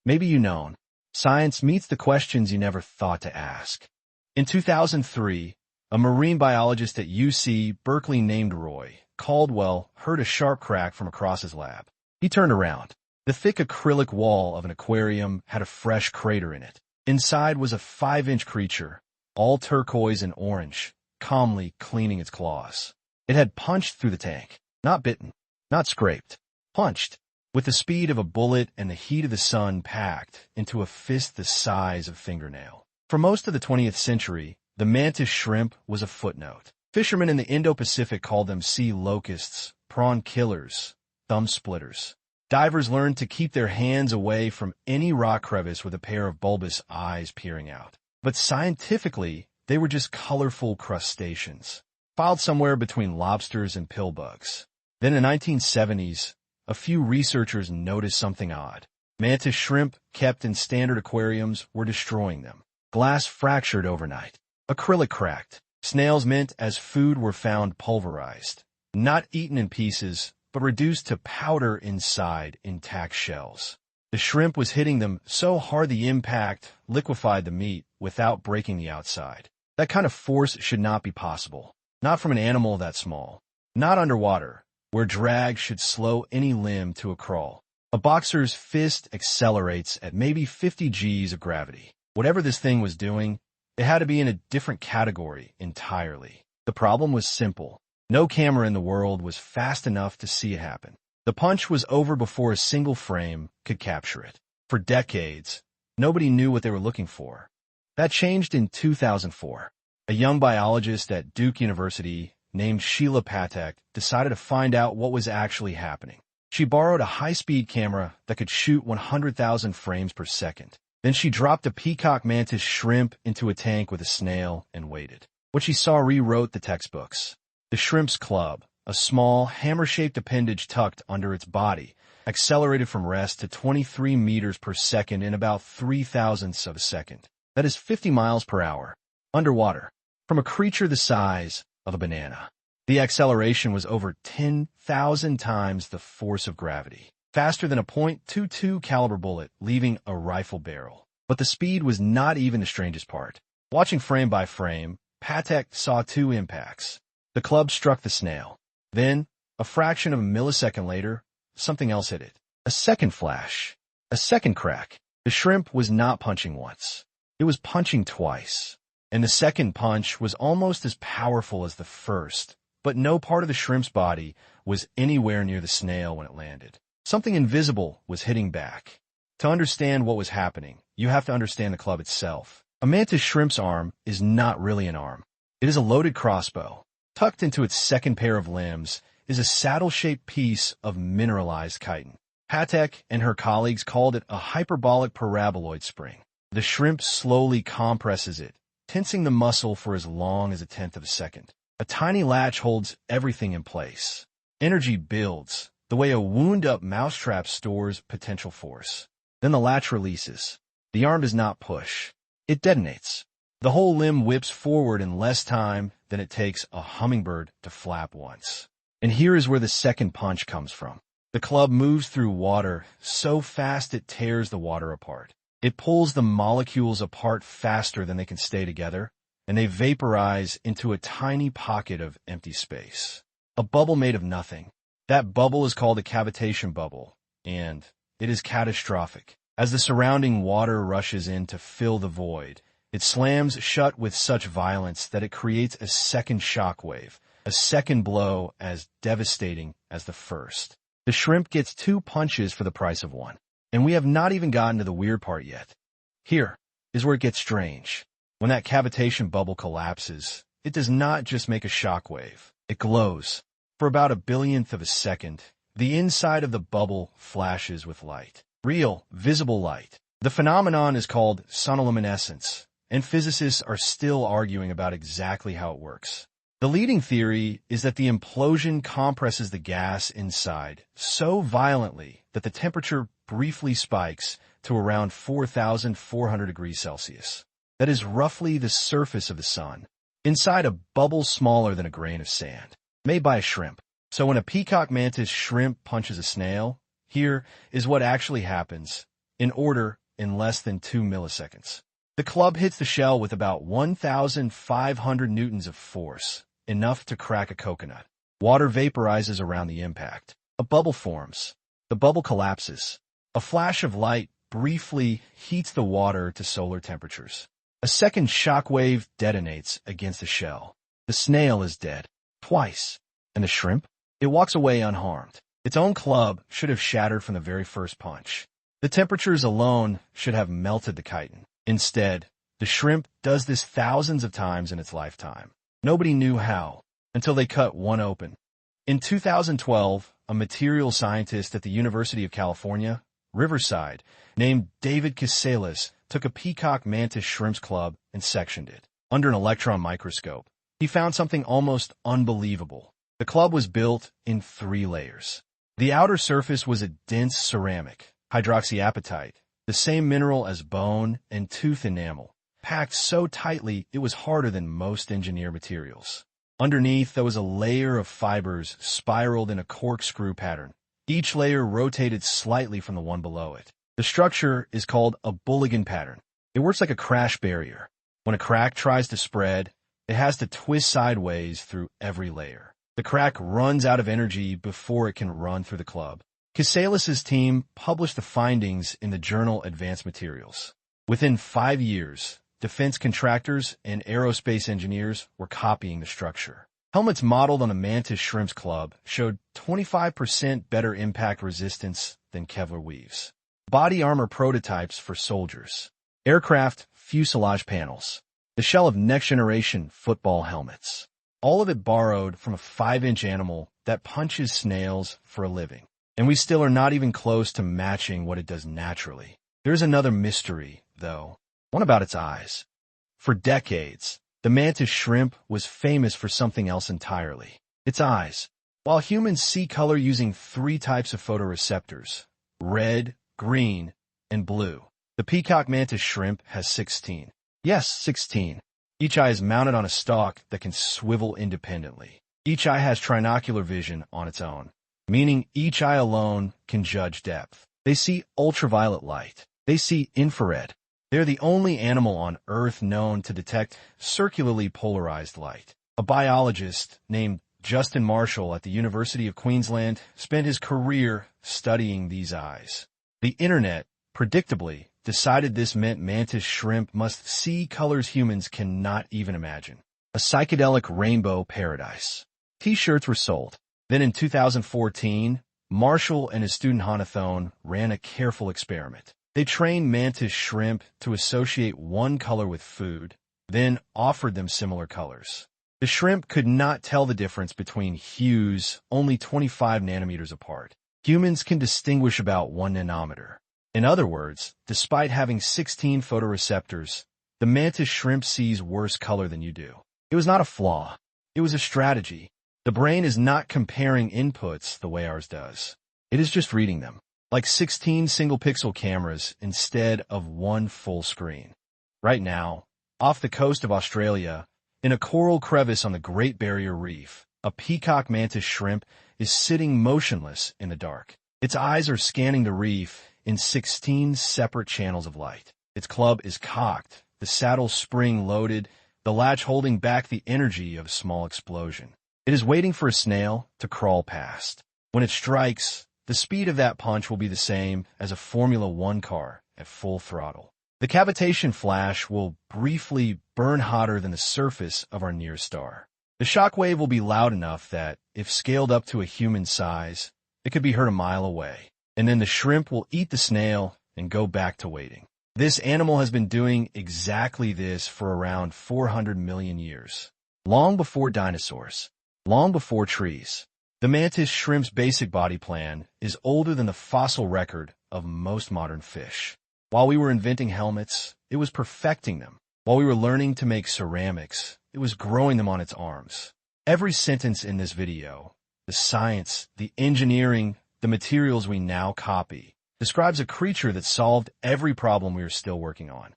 Maybe you know. Science meets the questions you never thought to ask. In 2003, a marine biologist at UC Berkeley named Roy Caldwell heard a sharp crack from across his lab. He turned around. The thick acrylic wall of an aquarium had a fresh crater in it. Inside was a 5-inch creature, all turquoise and orange, calmly cleaning its claws. It had punched through the tank. Not bitten, not scraped. Punched, with the speed of a bullet and the heat of the sun packed into a fist the size of a fingernail. For most of the 20th century, the mantis shrimp was a footnote. Fishermen in the Indo-Pacific called them sea locusts, prawn killers, thumb splitters. Divers learned to keep their hands away from any rock crevice with a pair of bulbous eyes peering out. But scientifically, they were just colorful crustaceans, filed somewhere between lobsters and pillbugs. Then in the 1970s, a few researchers noticed something odd. Mantis shrimp kept in standard aquariums were destroying them. Glass fractured overnight. Acrylic cracked. Snails meant as food were found pulverized, not eaten in pieces, but reduced to powder inside intact shells. The shrimp was hitting them so hard the impact liquefied the meat without breaking the outside. That kind of force should not be possible. Not from an animal that small. Not underwater, where drag should slow any limb to a crawl. A boxer's fist accelerates at maybe 50 Gs of gravity. Whatever this thing was doing, it had to be in a different category entirely. The problem was simple. No camera in the world was fast enough to see it happen. The punch was over before a single frame could capture it. For decades, nobody knew what they were looking for. That changed in 2004. A young biologist at Duke University named Sheila Patek decided to find out what was actually happening. She borrowed a high-speed camera that could shoot 100,000 frames per second. Then she dropped a peacock mantis shrimp into a tank with a snail and waited. What she saw rewrote the textbooks. The shrimp's club, a small, hammer-shaped appendage tucked under its body, accelerated from rest to 23 meters per second in about 0.003 of a second. That is 50 miles per hour. Underwater. From a creature the size of a banana. The acceleration was over 10,000 times the force of gravity. Faster than a .22 caliber bullet, leaving a rifle barrel. But the speed was not even the strangest part. Watching frame by frame, Patek saw 2 impacts. The club struck the snail. Then, a fraction of a millisecond later, something else hit it. A second flash. A second crack. The shrimp was not punching once. It was punching twice. And the second punch was almost as powerful as the first, but no part of the shrimp's body was anywhere near the snail when it landed. Something invisible was hitting back. To understand what was happening, you have to understand the club itself. A mantis shrimp's arm is not really an arm. It is a loaded crossbow. Tucked into its second pair of limbs is a saddle-shaped piece of mineralized chitin. Patek and her colleagues called it a hyperbolic paraboloid spring. The shrimp slowly compresses it, tensing the muscle for as long as 1/10 of a second. A tiny latch holds everything in place. Energy builds, the way a wound-up mousetrap stores potential force. Then the latch releases. The arm does not push. It detonates. The whole limb whips forward in less time than it takes a hummingbird to flap once. And here is where the second punch comes from. The club moves through water so fast it tears the water apart. It pulls the molecules apart faster than they can stay together, and they vaporize into a tiny pocket of empty space. A bubble made of nothing. That bubble is called a cavitation bubble, and it is catastrophic. As the surrounding water rushes in to fill the void, it slams shut with such violence that it creates a second shockwave, a second blow as devastating as the first. The shrimp gets 2 punches for the price of 1. And we have not even gotten to the weird part yet. Here is where it gets strange. When that cavitation bubble collapses, it does not just make a shockwave. It glows. For about 1/1000th of a second, the inside of the bubble flashes with light. Real, visible light. The phenomenon is called sonoluminescence, and physicists are still arguing about exactly how it works. The leading theory is that the implosion compresses the gas inside so violently that the temperature briefly spikes to around 4,400 degrees Celsius. That is roughly the surface of the sun, inside a bubble smaller than a grain of sand, made by a shrimp. So when a peacock mantis shrimp punches a snail, here is what actually happens in order in less than 2 milliseconds. The club hits the shell with about 1,500 newtons of force, enough to crack a coconut. Water vaporizes around the impact. A bubble forms. The bubble collapses. A flash of light briefly heats the water to solar temperatures. A second shock wave detonates against the shell. The snail is dead. Twice. And the shrimp? It walks away unharmed. Its own club should have shattered from the very first punch. The temperatures alone should have melted the chitin. Instead, the shrimp does this thousands of times in its lifetime. Nobody knew how, until they cut one open. In 2012, a material scientist at the University of California, Riverside, named David Casalis, took a peacock mantis shrimp's club and sectioned it. Under an electron microscope, he found something almost unbelievable. The club was built in 3 layers. The outer surface was a dense ceramic, hydroxyapatite, the same mineral as bone and tooth enamel, packed so tightly it was harder than most engineered materials. Underneath, there was a layer of fibers spiraled in a corkscrew pattern. Each layer rotated slightly from the one below it. The structure is called a Bulligan pattern. It works like a crash barrier. When a crack tries to spread, it has to twist sideways through every layer. The crack runs out of energy before it can run through the club. Casalis' team published the findings in the journal Advanced Materials. Within 5 years, defense contractors and aerospace engineers were copying the structure. Helmets modeled on the mantis shrimp's club showed 25% better impact resistance than Kevlar weaves. Body armor prototypes for soldiers. Aircraft fuselage panels. The shell of next-generation football helmets. All of it borrowed from a 5-inch animal that punches snails for a living. And we still are not even close to matching what it does naturally. There's another mystery, though. One about its eyes. For decades, the mantis shrimp was famous for something else entirely. Its eyes. While humans see color using 3 types of photoreceptors, red, green, and blue, the peacock mantis shrimp has 16. Yes, 16. Each eye is mounted on a stalk that can swivel independently. Each eye has trinocular vision on its own, meaning each eye alone can judge depth. They see ultraviolet light. They see infrared. They're the only animal on Earth known to detect circularly polarized light. A biologist named Justin Marshall at the University of Queensland spent his career studying these eyes. The internet, predictably, decided this meant mantis shrimp must see colors humans cannot even imagine. A psychedelic rainbow paradise. T-shirts were sold. Then in 2014, Marshall and his student Hanathone ran a careful experiment. They trained mantis shrimp to associate one color with food, then offered them similar colors. The shrimp could not tell the difference between hues only 25 nanometers apart. Humans can distinguish about 1 nanometer. In other words, despite having 16 photoreceptors, the mantis shrimp sees worse color than you do. It was not a flaw. It was a strategy. The brain is not comparing inputs the way ours does. It is just reading them, like 16 single-pixel cameras instead of 1 full screen. Right now, off the coast of Australia, in a coral crevice on the Great Barrier Reef, a peacock mantis shrimp is sitting motionless in the dark. Its eyes are scanning the reef in 16 separate channels of light. Its club is cocked, the saddle spring loaded, the latch holding back the energy of a small explosion. It is waiting for a snail to crawl past. When it strikes, the speed of that punch will be the same as a Formula One car at full throttle. The cavitation flash will briefly burn hotter than the surface of our nearest star. The shock wave will be loud enough that, if scaled up to a human size, it could be heard a mile away. And then the shrimp will eat the snail and go back to waiting. This animal has been doing exactly this for around 400 million years. Long before dinosaurs. Long before trees. The mantis shrimp's basic body plan is older than the fossil record of most modern fish. While we were inventing helmets, it was perfecting them. While we were learning to make ceramics, it was growing them on its arms. Every sentence in this video, the science, the engineering, the materials we now copy, describes a creature that solved every problem we are still working on.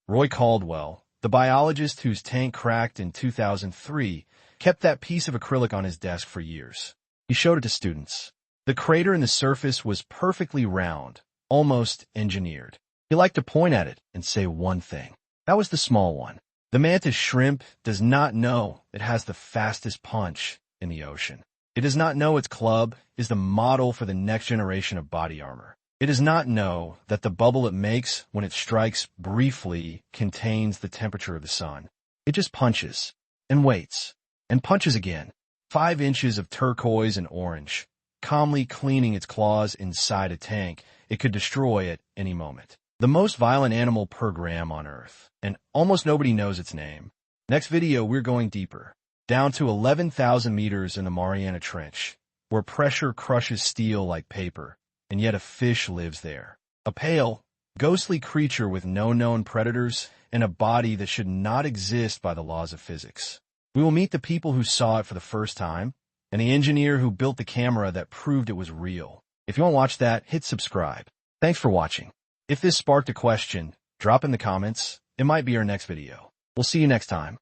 Roy Caldwell, the biologist whose tank cracked in 2003, kept that piece of acrylic on his desk for years. He showed it to students. The crater in the surface was perfectly round, almost engineered. He liked to point at it and say one thing. That was the small one. The mantis shrimp does not know it has the fastest punch in the ocean. It does not know its club is the model for the next generation of body armor. It does not know that the bubble it makes when it strikes briefly contains the temperature of the sun. It just punches and waits and punches again. 5 inches of turquoise and orange, calmly cleaning its claws inside a tank it could destroy at any moment. The most violent animal per gram on Earth, and almost nobody knows its name. Next video, we're going deeper, down to 11,000 meters in the Mariana Trench, where pressure crushes steel like paper, and yet a fish lives there. A pale, ghostly creature with no known predators and a body that should not exist by the laws of physics. We will meet the people who saw it for the first time, and the engineer who built the camera that proved it was real. If you want to watch that, hit subscribe. Thanks for watching. If this sparked a question, drop in the comments. It might be our next video. We'll see you next time.